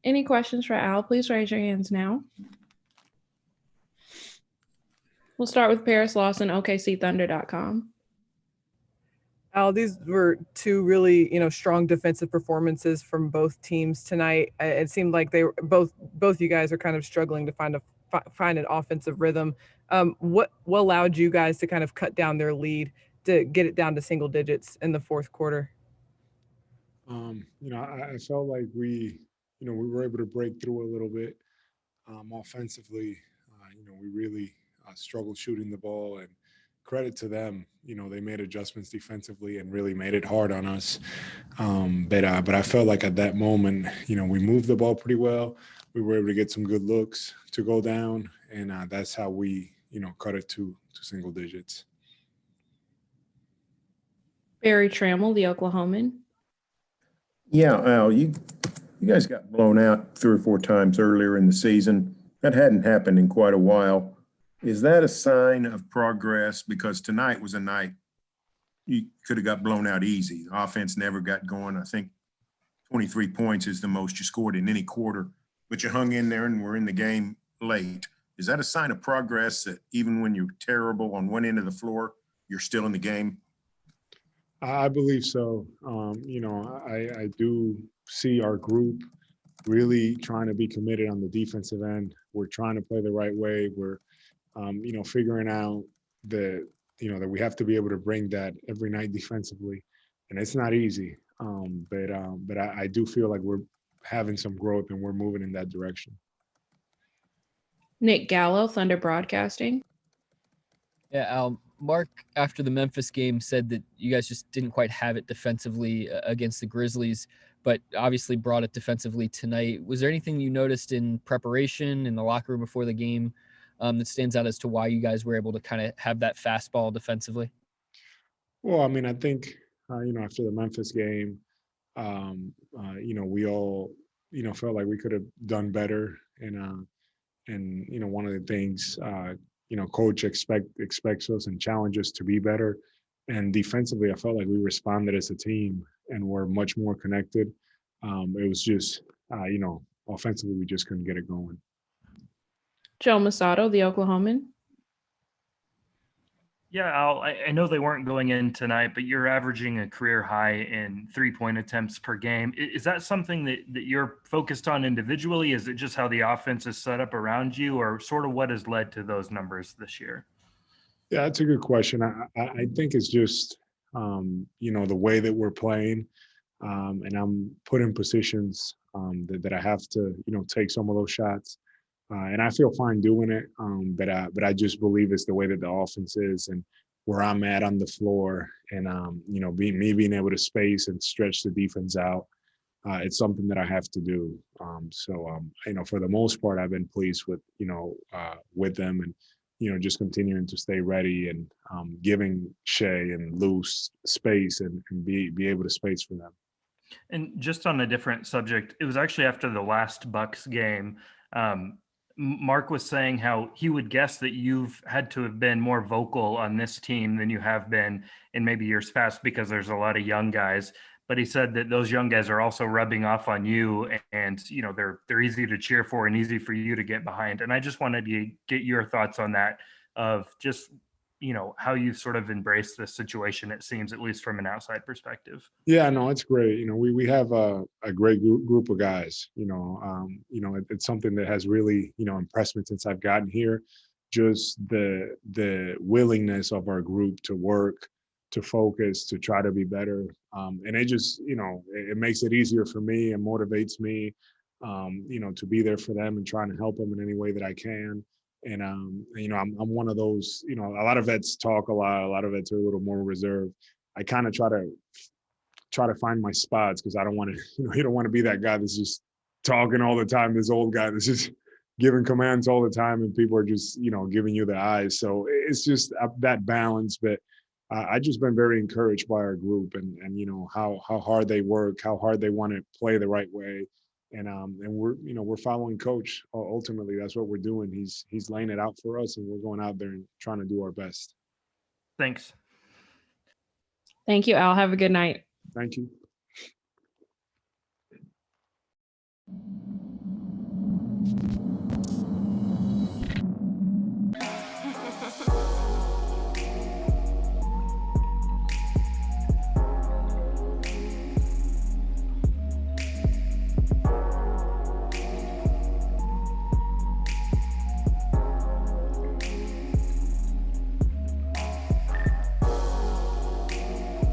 Any questions for Al? Please raise your hands now. We'll start with Paris Lawson, OKCThunder.com. Al, these were two really, strong defensive performances from both teams tonight. It seemed like they were both you guys are kind of struggling to find an offensive rhythm. What allowed you guys to kind of cut down their lead to get it down to single digits in the fourth quarter? I felt like we were able to break through a little bit offensively. We really struggled shooting the ball, and credit to them. They made adjustments defensively and really made it hard on us. But I felt like at that moment, we moved the ball pretty well. We were able to get some good looks to go down, and that's how we, cut it to single digits. Barry Trammell, the Oklahoman. Yeah, Al, you guys got blown out 3 or 4 times earlier in the season. That hadn't happened in quite a while. Is that a sign of progress? Because tonight was a night you could have got blown out easy. The offense never got going. I think 23 points is the most you scored in any quarter, but you hung in there and were in the game late. Is that a sign of progress that even when you're terrible on one end of the floor, you're still in the game? I believe so. I do see our group really trying to be committed on the defensive end. We're trying to play the right way. We're, figuring out that we have to be able to bring that every night defensively, and it's not easy. But I do feel like we're having some growth and we're moving in that direction. Nick Gallo, Thunder Broadcasting. Yeah, Al, Mark, after the Memphis game, said that you guys just didn't quite have it defensively against the Grizzlies, but obviously brought it defensively tonight. Was there anything you noticed in preparation in the locker room before the game that stands out as to why you guys were able to kind of have that fastball defensively? Well, I think, after the Memphis game, we all, felt like we could have done better. And one of the things, coach expects us and challenges us to be better. And defensively, I felt like we responded as a team and we're much more connected. It was just, offensively, we just couldn't get it going. Joe Masato, the Oklahoman. Yeah, Al, I know they weren't going in tonight, but you're averaging a career high in 3-point attempts per game. Is that something that you're focused on individually? Is it just how the offense is set up around you, or sort of what has led to those numbers this year? Yeah, that's a good question. I think it's just, the way that we're playing, and I'm put in positions that I have to, take some of those shots. And I feel fine doing it, but I just believe it's the way that the offense is and where I'm at on the floor, and being able to space and stretch the defense out. It's something that I have to do. For the most part, I've been pleased with them, and just continuing to stay ready and giving Shai and Lou space and be able to space for them. And just on a different subject, it was actually after the last Bucks game. Mark was saying how he would guess that you've had to have been more vocal on this team than you have been in maybe years past because there's a lot of young guys. But he said that those young guys are also rubbing off on you, and they're easy to cheer for and easy for you to get behind. And I just wanted to get your thoughts on that, of just how you sort of embrace this situation, it seems, at least from an outside perspective. Yeah, no, it's great. We have a great group of guys. It's something that has really, impressed me since I've gotten here. Just the willingness of our group to work, to focus, to try to be better. And it just, it makes it easier for me and motivates me, to be there for them and trying to help them in any way that I can. And, I'm one of those, a lot of vets talk a lot of vets are a little more reserved. I kind of try to find my spots, because I don't want to, you don't want to be that guy that's just talking all the time, this old guy that's just giving commands all the time and people are just, giving you the eyes. So it's just that balance. But I just been very encouraged by our group and how hard they work, how hard they want to play the right way. And we're following coach. Ultimately, that's what we're doing. He's laying it out for us, and we're going out there and trying to do our best. Thanks. Thank you, Al. Have a good night. Thank you.